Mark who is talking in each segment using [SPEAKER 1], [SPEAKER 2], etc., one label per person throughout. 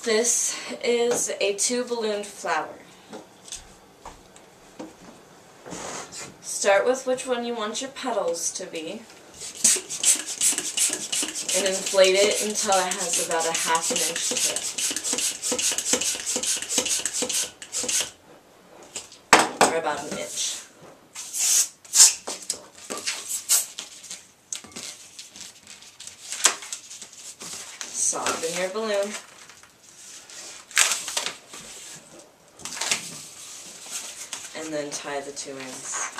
[SPEAKER 1] This is a 2-ballooned flower. Start with which one you want your petals to be, and inflate it until it has about a ½ inch to it, or about an inch. Soften your balloon. And then tie the 2 ends.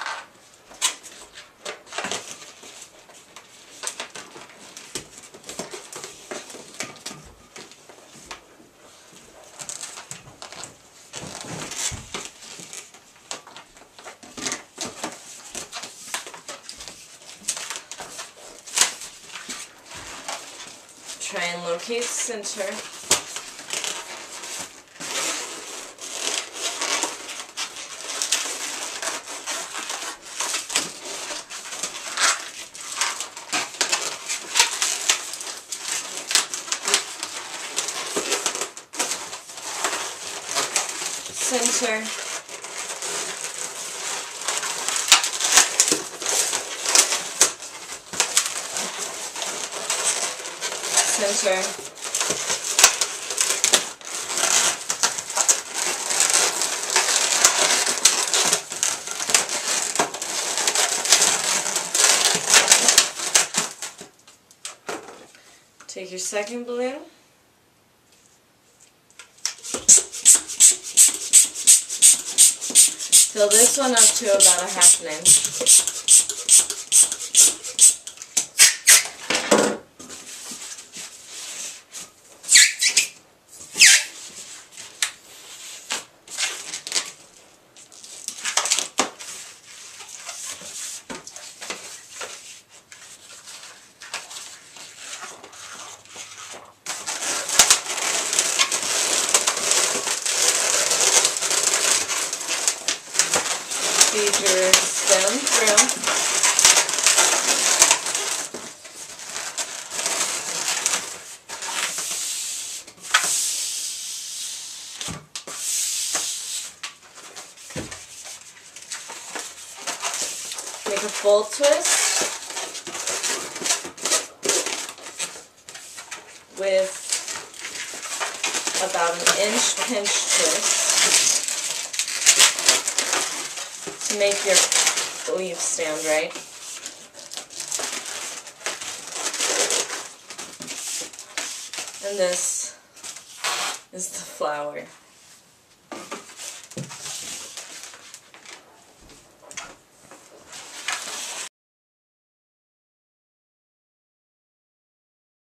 [SPEAKER 1] Try and locate center. Center. Center. Take your second balloon. Fill this one up to about a ½ inch. Feed your stem through. Make a full twist with about an inch pinch twist to make your leaf stand right. And this is the flower.